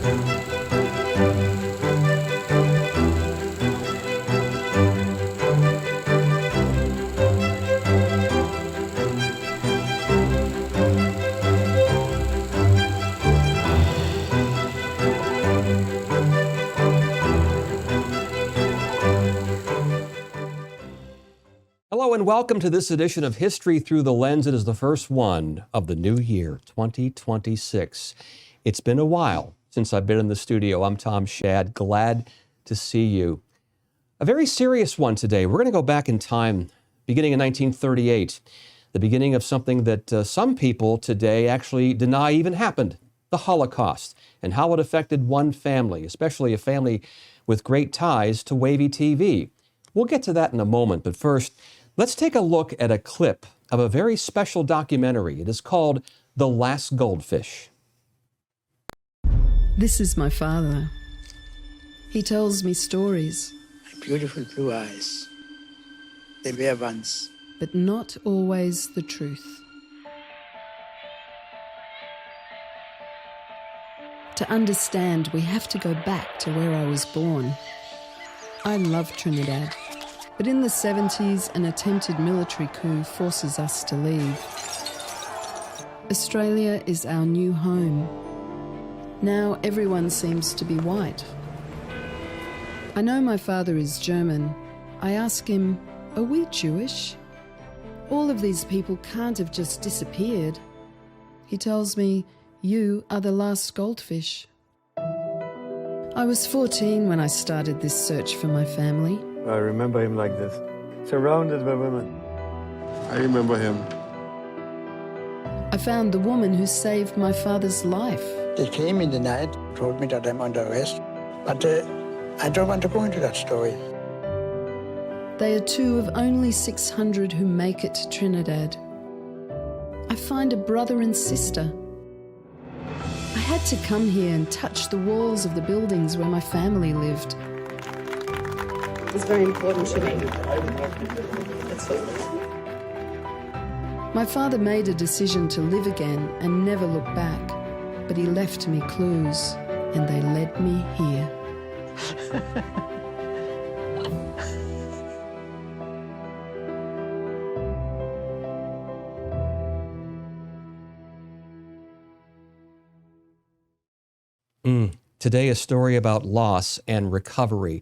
Hello and welcome to this edition of History Through the Lens. It is the first one of the new year, 2026. It's been a while since I've been in the studio. I'm Tom Shadd. Glad to see you. A very serious one today. We're going to go back in time, beginning in 1938, the beginning of something that some people today actually deny even happened, the Holocaust, and how it affected one family, especially a family with great ties to Wavy TV. We'll get to that in a moment, but first, let's take a look at a clip of a very special documentary. It is called The Last Goldfish. This is my father. He tells me stories. Beautiful blue eyes. They were once. But not always the truth. To understand, we have to go back to where I was born. I love Trinidad, but in the 70s, an attempted military coup forces us to leave. Australia is our new home. Now everyone seems to be white. I know my father is German. I ask him, are we Jewish? All of these people can't have just disappeared. He tells me, you are the last goldfish. I was 14 when I started this search for my family. I remember him like this, surrounded by women. I remember him. I found the woman who saved my father's life. They came in the night, told me that I'm under arrest, but I don't want to go into that story. They are two of only 600 who make it to Trinidad. I find a brother and sister. I had to come here and touch the walls of the buildings where my family lived. It's very important to me. My father made a decision to live again and never look back, but he left me clues, and they led me here. Today, a story about loss and recovery.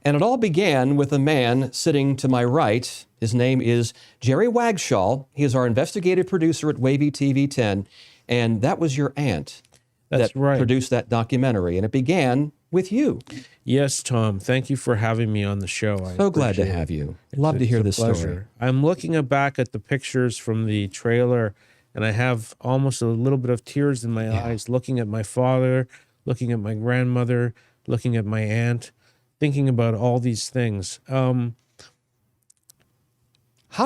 And it all began with a man sitting to my right. His name is Jerry Wagshaw. He is our investigative producer at Wavy TV 10. And that was your aunt that produced that documentary. And it began with you. Yes, Tom. Thank you for having me on the show. So glad to have you. Love to hear this story. I'm looking back at the pictures from the trailer, and I have almost a little bit of tears in my eyes, looking at my father, looking at my grandmother, looking at my aunt, thinking about all these things. How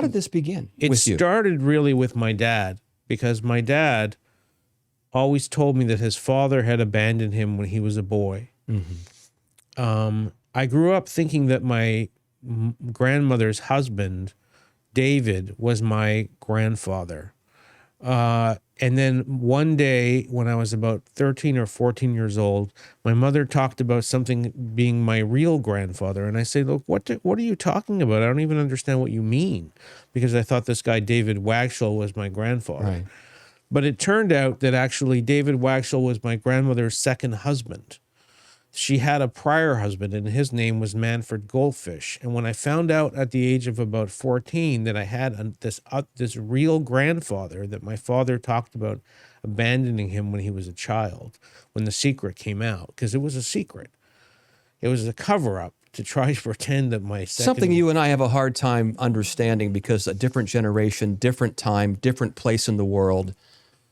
did this begin with you? It started really with my dad, because my dad always told me that his father had abandoned him when he was a boy. Mm-hmm. I grew up thinking that my grandmother's husband, David, was my grandfather. And then one day when I was about 13 or 14 years old, my mother talked about something being my real grandfather. And I say, look, what are you talking about? I don't even understand what you mean, because I thought this guy, David Wagshaw, was my grandfather. Right. But it turned out that actually David Wagshaw was my grandmother's second husband. She had a prior husband, and his name was Manfred Goldfish. And when I found out at the age of about 14 that I had this real grandfather, that my father talked about abandoning him when he was a child, when the secret came out, because it was a secret. It was a cover-up to try to pretend that my second... Something you and I have a hard time understanding, because a different generation, different time, different place in the world.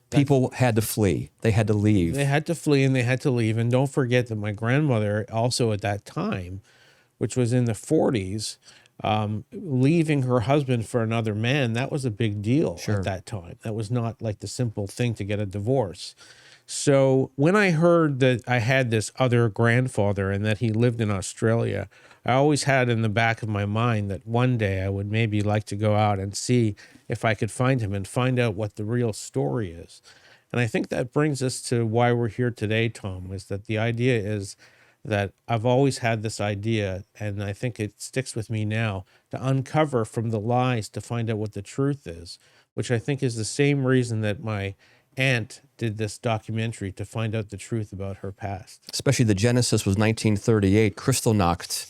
People had to flee. They had to leave. They had to flee and they had to leave. And don't forget that my grandmother also at that time, which was in the 40s, leaving her husband for another man, that was a big deal at that time. That was not like the simple thing to get a divorce. So when I heard that I had this other grandfather and that he lived in Australia, I always had in the back of my mind that one day I would maybe like to go out and see if I could find him and find out what the real story is. And I think that brings us to why we're here today, Tom, is that the idea is that I've always had this idea, and I think it sticks with me now, to uncover from the lies to find out what the truth is, which I think is the same reason that my aunt did this documentary, to find out the truth about her past. Especially the genesis was 1938, Kristallnacht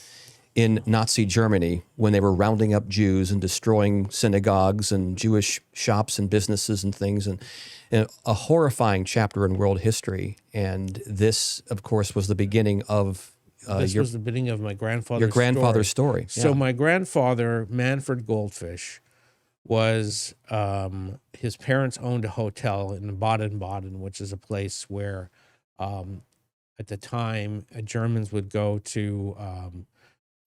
in Nazi Germany, when they were rounding up Jews and destroying synagogues and Jewish shops and businesses and things, and a horrifying chapter in world history. And this, of course, was the beginning of This was the beginning of my grandfather's your grandfather's story. So Yeah. my grandfather, Manfred Goldfish, was his parents owned a hotel in Baden-Baden, which is a place where, at the time, Germans would go to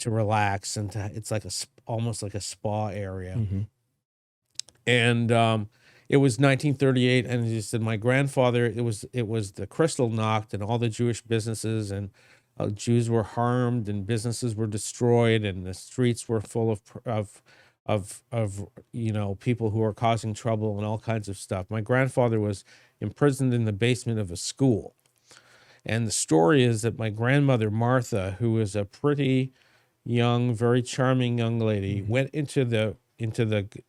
relax, and it's like almost like a spa area. Mm-hmm. And it was 1938, and he said my grandfather, it was the Kristallnacht, and all the Jewish businesses and Jews were harmed, and businesses were destroyed, and the streets were full of people who were causing trouble and all kinds of stuff. My grandfather was imprisoned in the basement of a school, and the story is that my grandmother Martha, who was a pretty young, very charming young lady, went into the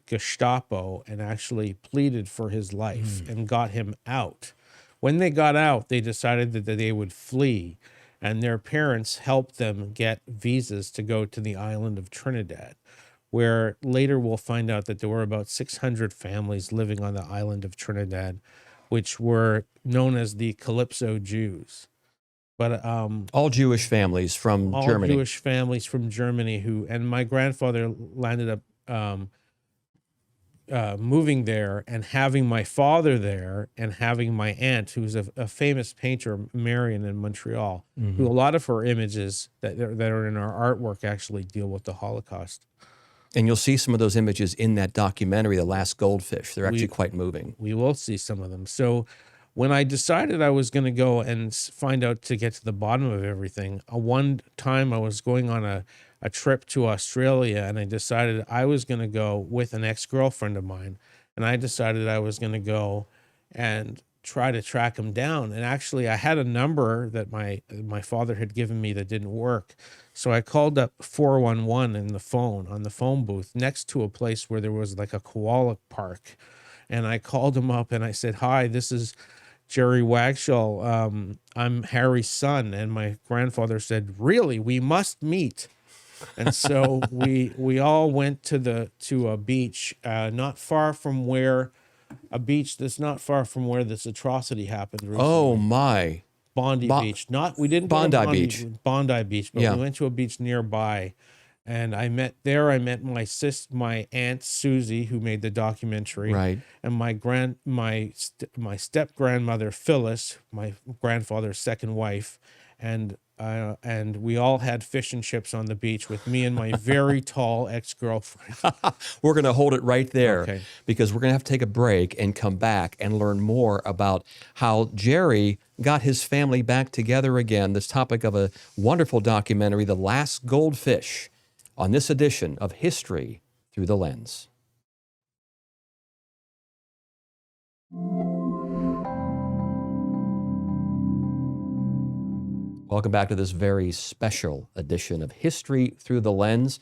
Gestapo and actually pleaded for his life and got him out. When they got out, they decided that they would flee, and their parents helped them get visas to go to the island of Trinidad, where later we'll find out that there were about 600 families living on the island of Trinidad, which were known as the Calypso Jews. But all Jewish families from Germany. All Jewish families from Germany and my grandfather landed up moving there and having my father there and having my aunt, who's a famous painter, Marion in Montreal, who a lot of her images that are in our artwork actually deal with the Holocaust. And you'll see some of those images in that documentary, The Last Goldfish. They're actually quite moving. We will see some of them. So when I decided I was going to go and find out to get to the bottom of everything, one time I was going on a trip to Australia, and I decided I was going to go with an ex-girlfriend of mine, and I decided I was going to go and try to track him down. And actually, I had a number that my father had given me that didn't work. So I called up 411 on the phone booth next to a place where there was like a koala park. And I called him up and I said, "Hi, this is Jerry Wagshall. I'm Harry's son." And my grandfather said, "Really? We must meet." And so we all went to a beach not far from where this atrocity happened recently. Oh my. Bondi Beach. We didn't go to Bondi Beach, but Yeah. we went to a beach nearby. And I met my aunt Susie, who made the documentary, Right. and my step grandmother Phyllis, my grandfather's second wife, and we all had fish and chips on the beach with me and my very tall ex-girlfriend. We're going to hold it right there, Okay. because we're going to have to take a break and come back and learn more about how Jerry got his family back together again. This topic of a wonderful documentary, The Last Goldfish, on this edition of History Through the Lens. Welcome back to this very special edition of History Through the Lens.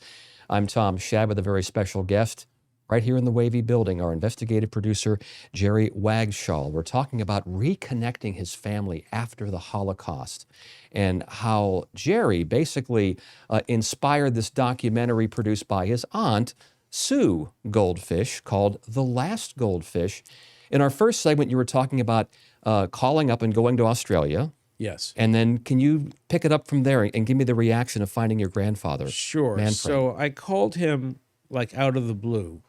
I'm Tom Shad with a very special guest right here in the Wavy Building, our investigative producer, Jerry Wagshall. We're talking about reconnecting his family after the Holocaust and how Jerry basically inspired this documentary produced by his aunt, Sue Goldfish, called The Last Goldfish. In our first segment, you were talking about calling up and going to Australia. Yes. And then can you pick it up from there and give me the reaction of finding your grandfather? Sure. Manfred? So I called him like out of the blue.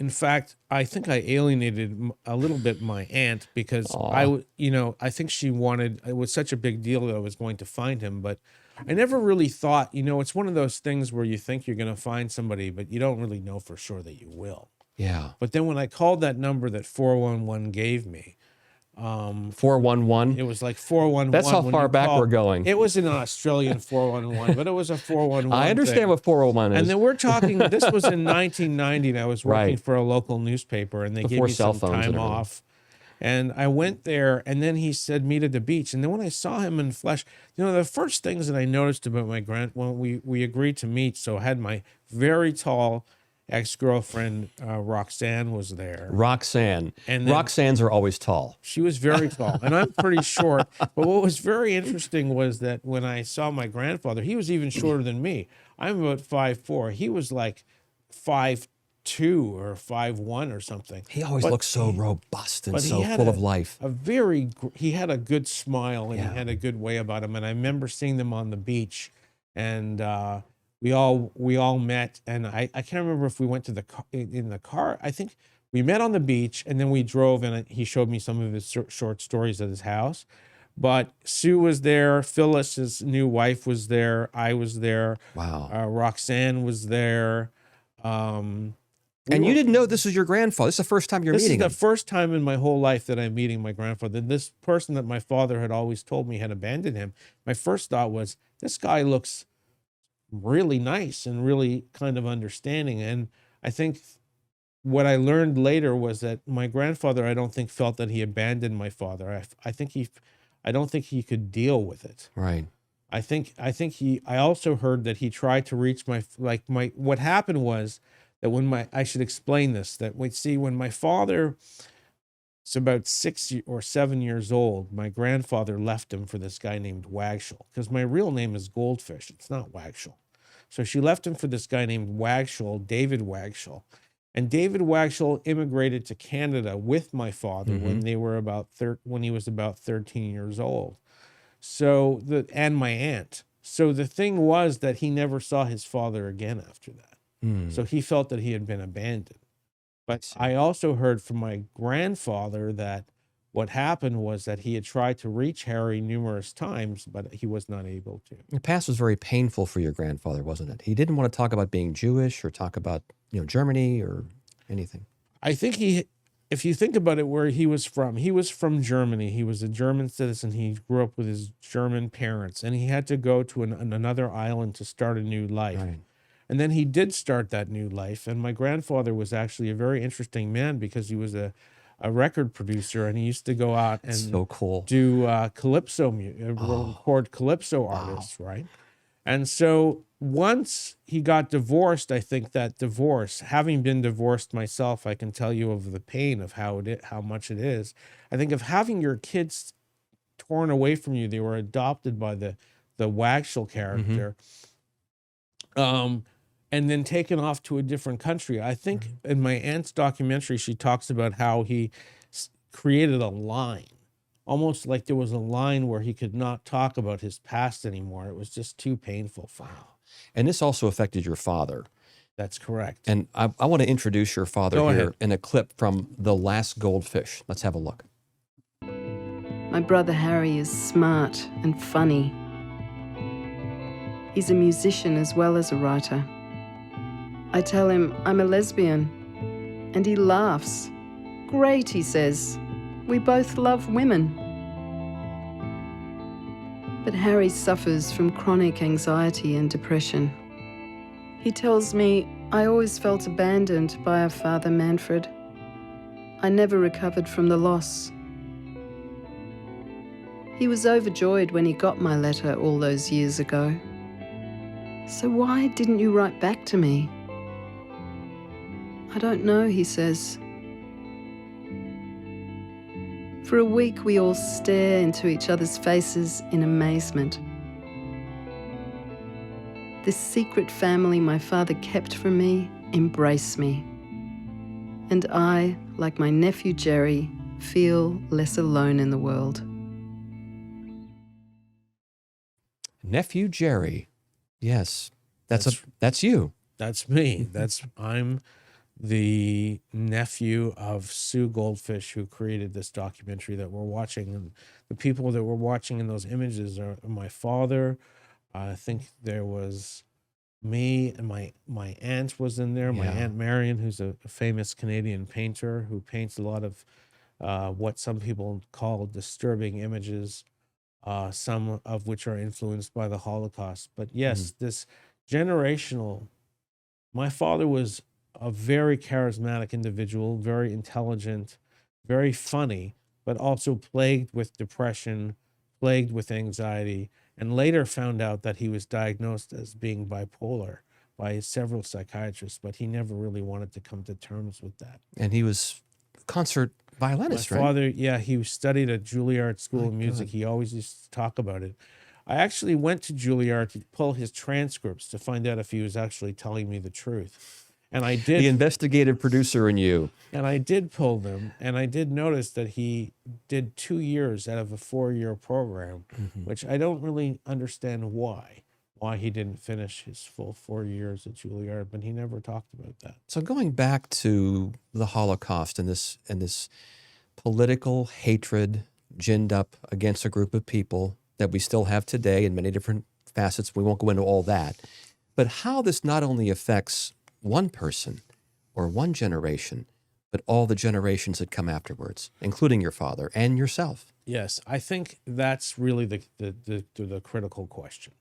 In fact, I think I alienated a little bit my aunt because I think she wanted, it was such a big deal that I was going to find him, but I never really thought, it's one of those things where you think you're going to find somebody, but you don't really know for sure that you will. Yeah. But then when I called that number that 411 gave me, 411? it was like 411. That's how when far you back call. we're going. It was an Australian 411, but it was a 411. I understand thing. what 401 is. And then we're talking, this was in 1990, and I was working Right. for a local newspaper, and they Before gave me cell some phones and time everything. off. And I went there, and then he said, meet at the beach. And then when I saw him in flesh, the first things that I noticed about when we agreed to meet, so I had my very tall ex-girlfriend, Roxanne, was there. Roxanne. And then- Roxannes are always tall. She was very tall, and I'm pretty short. But what was very interesting was that when I saw my grandfather, he was even shorter than me. I'm about 5'4". He was like 5'2" or 5'1" or something. He always looks so robust and but so he had full of life. He had a good smile, and Yeah. he had a good way about him. And I remember seeing them on the beach, and we all met. And I can't remember if we went to in the car. I think we met on the beach, and then we drove, and he showed me some of his short stories at his house. But Sue was there. Phyllis, his new wife, was there. I was there. Wow. Roxanne was there. And you didn't know this was your grandfather. This is the first time you're This is meeting the him. first time in my whole life that I'm meeting my grandfather. This person that my father had always told me had abandoned him. My first thought was, this guy looks really nice and really kind of understanding. And I think what I learned later was that my grandfather, I don't think, felt that he abandoned my father. I don't think he could deal with it. Right. I also heard that he tried to reach what happened was that I should explain this, when my father was about 6 or 7 years old, my grandfather left him for this guy named Wagshall, because my real name is Goldfish. It's not Wagshall. So she left him for this guy named Wagshall, David Wagshall. And David Wagshall immigrated to Canada with my father when he was about 13 years old. And my aunt. So the thing was that he never saw his father again after that. So he felt that he had been abandoned. But I also heard from my grandfather that what happened was that he had tried to reach Harry numerous times, but he was not able to. The past was very painful for your grandfather, wasn't it? He didn't want to talk about being Jewish or talk about, Germany or anything. I think if you think about it, where he was from Germany. He was a German citizen. He grew up with his German parents, and he had to go to another island to start a new life. Right. And then he did start that new life. And my grandfather was actually a very interesting man, because he was a record producer, and he used to go out and So cool. do calypso record calypso artists, right? And so once he got divorced, I think that divorce, having been divorced myself, I can tell you of the pain of how much it is. I think of having your kids torn away from you. They were adopted by the Wagshall character, and then taken off to a different country. I think in my aunt's documentary, she talks about how he created a line, almost like there was a line where he could not talk about his past anymore. It was just too painful for him. And this also affected your father. That's correct. And I want to introduce your father Go here ahead. in a clip from The Last Goldfish. Let's have a look. My brother Harry is smart and funny. He's a musician as well as a writer. I tell him I'm a lesbian, and he laughs. Great, he says. We both love women. But Harry suffers from chronic anxiety and depression. He tells me I always felt abandoned by our father Manfred. I never recovered from the loss. He was overjoyed when he got my letter all those years ago. So why didn't you write back to me? I don't know, he says. For a week, we all stare into each other's faces in amazement. This secret family my father kept from me embrace me. And I, like my nephew Jerry, feel less alone in the world. Nephew Jerry. Yes. That's you. That's me. I'm the nephew of Sue Goldfish, who created this documentary that we're watching. And the people that we're watching in those images are my father. I think there was me, and my aunt was in there. My Aunt Marion, who's a famous Canadian painter who paints a lot of what some people call disturbing images, some of which are influenced by the Holocaust. But yes, this generational, my father was a very charismatic individual, very intelligent, very funny, but also plagued with depression, plagued with anxiety, and later found out that he was diagnosed as being bipolar by several psychiatrists, but he never really wanted to come to terms with that. And he was concert My violinist, right? father, yeah, he studied at Juilliard School of Music. He always used to talk about it. I actually went to Juilliard to pull his transcripts to find out if he was actually telling me the truth. And I did. The investigative producer in you. And I did pull them, and I did notice that he did 2 years out of a 4-year program, which I don't really understand why he didn't finish his full 4 years at Juilliard, but he never talked about that. So going back to the Holocaust and this political hatred ginned up against a group of people that we still have today in many different facets, we won't go into all that, but how this not only affects one person or one generation, but all the generations that come afterwards, including your father and yourself. Yes, I think that's really the critical question.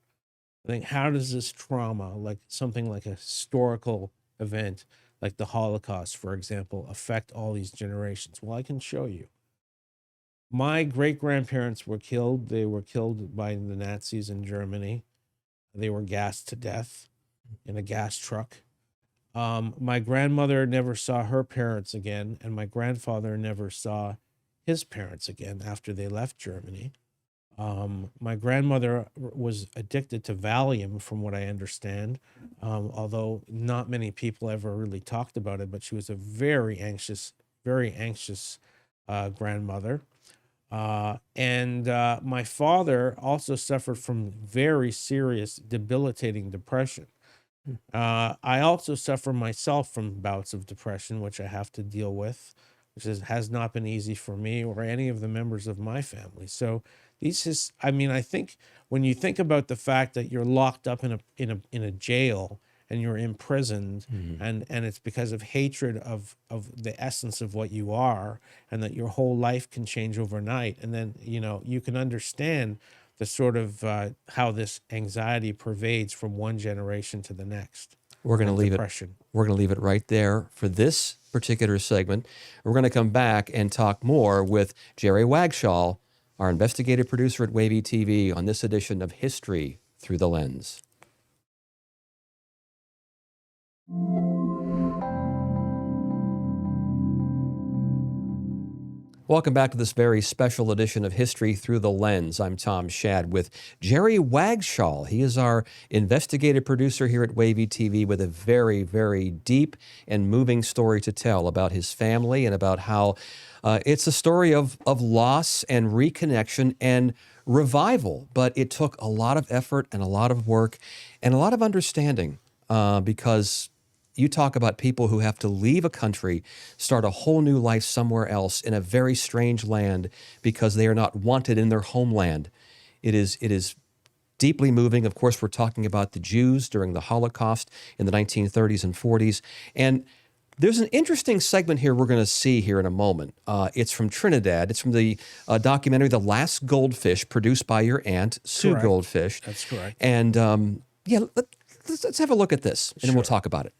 I think, how does this trauma, like something like a historical event like the Holocaust, for example, affect all these generations? Well, I can show you. My great-grandparents were killed. They were killed by the Nazis in Germany. They were gassed to death in a gas truck. My grandmother never saw her parents again, and my grandfather never saw his parents again after they left Germany. My grandmother was addicted to Valium, from what I understand, although not many people ever really talked about it, but she was a very anxious grandmother. And my father also suffered from very serious, debilitating depression. I also suffer myself from bouts of depression, which I have to deal with, which has not been easy for me or any of the members of my family. So I think when you think about the fact that you're locked up in a jail and you're imprisoned, and it's because of hatred of the essence of what you are, and that your whole life can change overnight, and then you can understand the sort of how this anxiety pervades from one generation to the next. We're going to leave it. We're going to leave it right there for this particular segment. We're going to come back and talk more with Jerry Wagshall, our investigative producer at Wavy TV, on this edition of History Through the Lens. Welcome back to this very special edition of History Through the Lens. I'm Tom Shad with Jerry Wagshall. He is our investigative producer here at Wavy TV with a very, very deep and moving story to tell about his family and about how it's a story of loss and reconnection and revival. But it took a lot of effort and a lot of work and a lot of understanding because you talk about people who have to leave a country, start a whole new life somewhere else in a very strange land because they are not wanted in their homeland. It is deeply moving. Of course, we're talking about the Jews during the Holocaust in the 1930s and 40s. And there's an interesting segment here we're going to see here in a moment. It's from Trinidad. It's from the documentary The Last Goldfish, produced by your aunt, Sue Correct. Goldfish. That's correct. And let's have a look at this, and then we'll talk about it.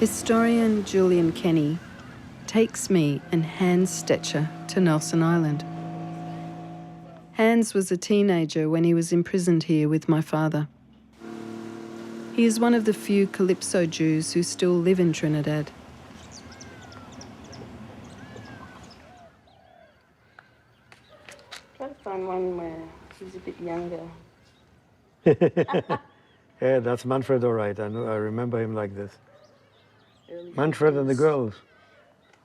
Historian Julian Kenny takes me and Hans Stetcher to Nelson Island. Hans was a teenager when he was imprisoned here with my father. He is one of the few Calypso Jews who still live in Trinidad. Try to find one where he's a bit younger. Yeah, that's Manfred, all right. I remember him like this. Early Manfred and the pictures. girls,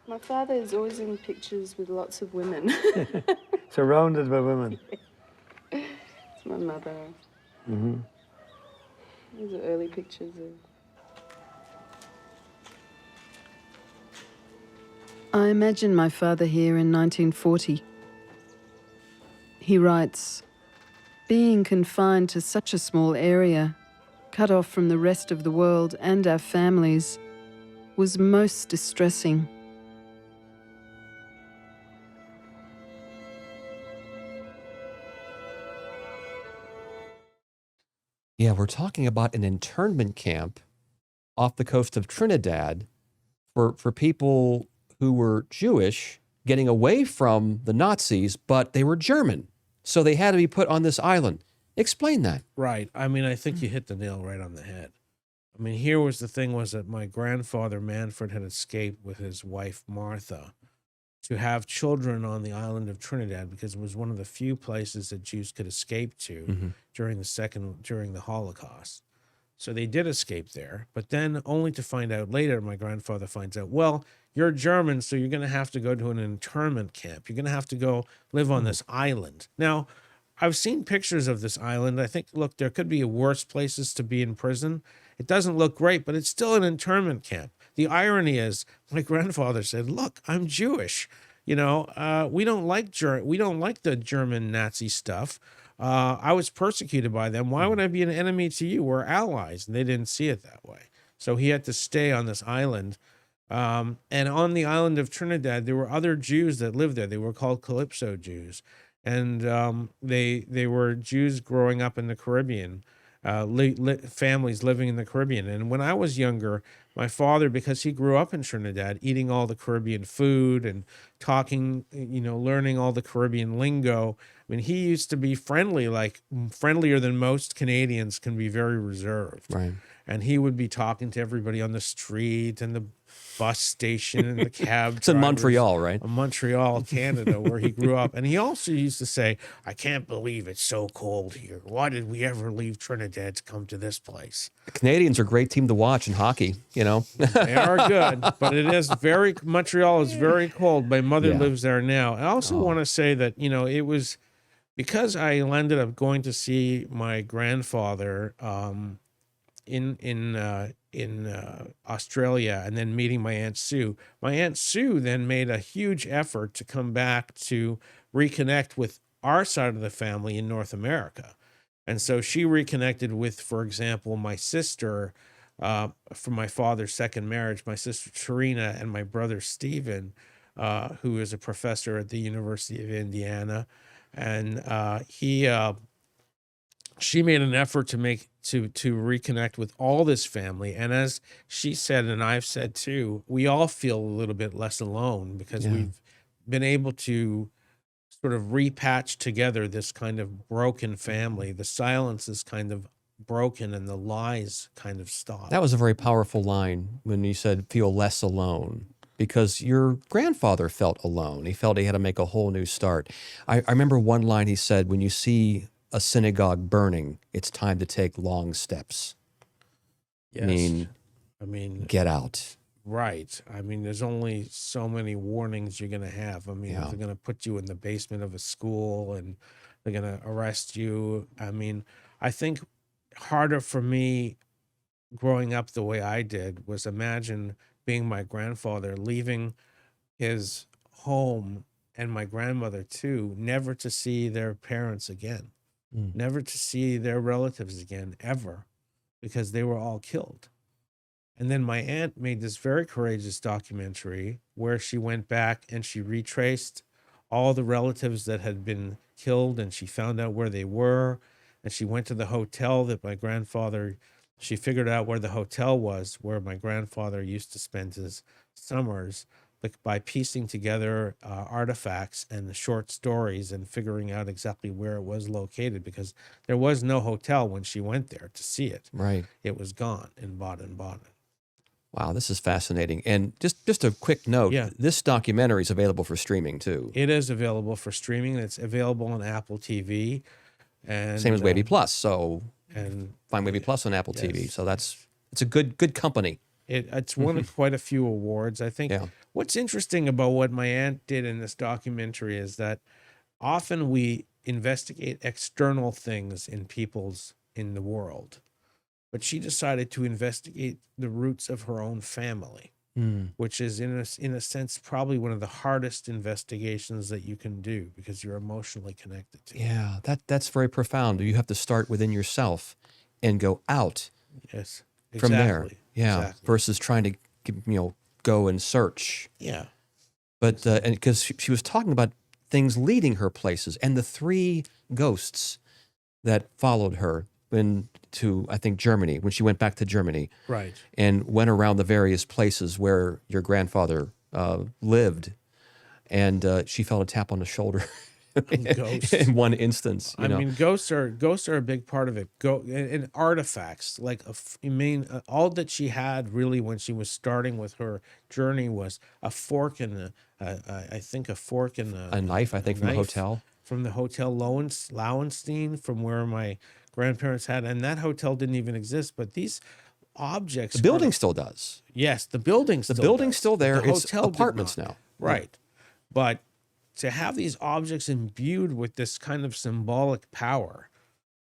My father is always in pictures with lots of women. surrounded by women. It's my mother. Mm-hmm. These are early pictures of... I imagine my father here in 1940. He writes, "Being confined to such a small area, cut off from the rest of the world and our families, was most distressing. Yeah, we're talking about an internment camp off the coast of Trinidad for people who were Jewish getting away from the Nazis, but they were German. So they had to be put on this island. Explain that. Right. I mean, I think you hit the nail right on the head. I mean, here was the thing was that my grandfather Manfred had escaped with his wife Martha to have children on the island of Trinidad because it was one of the few places that Jews could escape to during the Holocaust. So they did escape there, but then only to find out later, my grandfather finds out, well, you're German, so you're going to have to go to an internment camp. You're going to have to go live on this island. Now, I've seen pictures of this island. I think, look, there could be worse places to be in prison. It doesn't look great, but it's still an internment camp. The irony is, my grandfather said, look, I'm Jewish. You know, we don't like the German Nazi stuff. I was persecuted by them. Why would I be an enemy to you? We're allies. And they didn't see it that way. So he had to stay on this island. And on the island of Trinidad, there were other Jews that lived there. They were called Calypso Jews. And they were Jews growing up in the Caribbean, families living in the Caribbean. And when I was younger, my father, because he grew up in Trinidad, eating all the Caribbean food and talking, learning all the Caribbean lingo. I mean, he used to be friendly, like friendlier than most Canadians can be, very reserved. Right. And he would be talking to everybody on the street and the bus station and the cab It's in Montreal, right? In Montreal, Canada, where he grew up. And he also used to say, I can't believe it's so cold here. Why did we ever leave Trinidad to come to this place? The Canadians are a great team to watch in hockey, They are good, but Montreal is very cold. My mother lives there now. I also want to say that, it was because I ended up going to see my grandfather in Australia and then meeting my Aunt Sue. My Aunt Sue then made a huge effort to come back to reconnect with our side of the family in North America. And so she reconnected with, for example, my sister from my father's second marriage, my sister Tarina, and my brother Stephen, who is a professor at the University of Indiana. And she made an effort to reconnect with all this family. And as she said, and I've said too, we all feel a little bit less alone because we've been able to sort of repatch together this kind of broken family. The silence is kind of broken and the lies kind of stop. That was a very powerful line when you said feel less alone, because your grandfather felt alone. He felt he had to make a whole new start. I remember one line he said, when you see a synagogue burning, it's time to take long steps. Yes. I mean, get out. Right. I mean, there's only so many warnings you're going to have. I mean, if they're going to put you in the basement of a school and they're going to arrest you. I mean, I think harder for me growing up the way I did was imagine being my grandfather, leaving his home and my grandmother too, never to see their parents again. Never to see their relatives again, ever, because they were all killed. And then my aunt made this very courageous documentary where she went back and she retraced all the relatives that had been killed, and she found out where they were. And she went to the hotel that she figured out where the hotel was, where my grandfather used to spend his summers, by piecing together artifacts and the short stories and figuring out exactly where it was located, because there was no hotel when she went there to see it. Right. It was gone in Baden-Baden. Wow, this is fascinating. And just a quick note, this documentary is available for streaming too. It is available for streaming. It's available on Apple TV. And same as Wavy Plus. So and find Wavy Plus on Apple TV. So it's a good company. It's won quite a few awards. I think what's interesting about what my aunt did in this documentary is that often we investigate external things in the world, but she decided to investigate the roots of her own family, which is in a sense probably one of the hardest investigations that you can do because you're emotionally connected to it. Yeah, that's very profound. You have to start within yourself and go out. Yes. From there, exactly. versus trying to, go and search. Yeah. But, and because she was talking about things leading her places and the 3 ghosts that followed her. been to, I think, Germany, when she went back to Germany. Right. And went around the various places where your grandfather lived. And she felt a tap on the shoulder Ghosts. in one instance. You I know? mean, ghosts are a big part of it. And artifacts, like all that she had really when she was starting with her journey was a fork and I think a fork and a knife, I think, from the hotel. From the Hotel Lowenstein, from where my grandparents had, and that hotel didn't even exist. But these objects, The building still does. yes, the building's The still building's does. still there. The It's hotel did apartments not. now. Right. But to have these objects imbued with this kind of symbolic power,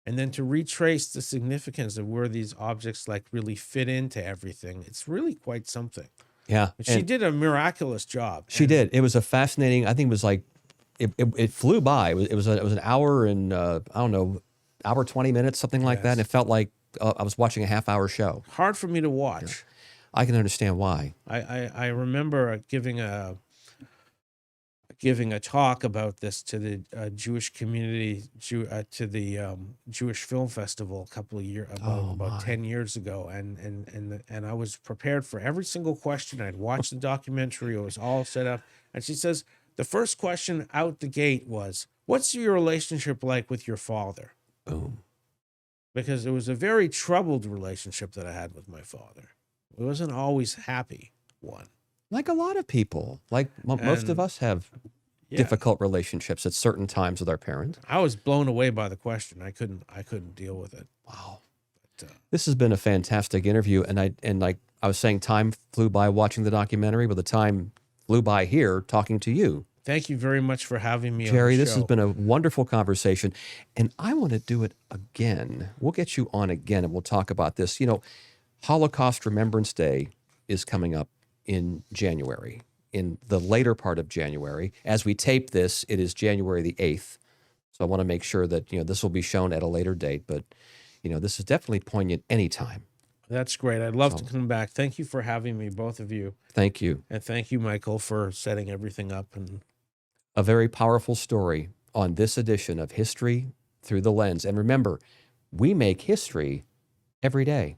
and then to retrace the significance of where these objects like really fit into everything, it's really quite something. Yeah. And she did a miraculous job. She did. It was a fascinating, I think it was like, it flew by. It was an hour and, I don't know, hour, 20 minutes, something like that. And it felt like I was watching a half-hour show. Hard for me to watch. I can understand why. I remember giving a talk about this to the Jewish community, to the Jewish Film Festival a couple of years about 10 years ago, and I was prepared for every single question. I'd watched the documentary; it was all set up. And she says the first question out the gate was, "What's your relationship like with your father?" Boom. Because it was a very troubled relationship that I had with my father. It wasn't always happy one. Like a lot of people, like most of us have difficult relationships at certain times with our parents. I was blown away by the question. I couldn't deal with it. Wow. But, This has been a fantastic interview. And like I was saying, time flew by watching the documentary, but the time flew by here talking to you. thank you very much for having me Jerry, on the this show. has been a wonderful conversation, and I want to do it again. We'll get you on again, and we'll talk about this. You know, Holocaust Remembrance Day is coming up in January, in the later part of January. As we tape this, it is January the 8th. So I want to make sure that, you know, this will be shown at a later date, but, you know, this is definitely poignant anytime. That's great. I'd love to come back. Thank you for having me, both of you. Thank you. And thank you, Michael, for setting everything up. And A very powerful story on this edition of History Through the Lens. And remember, we make history every day.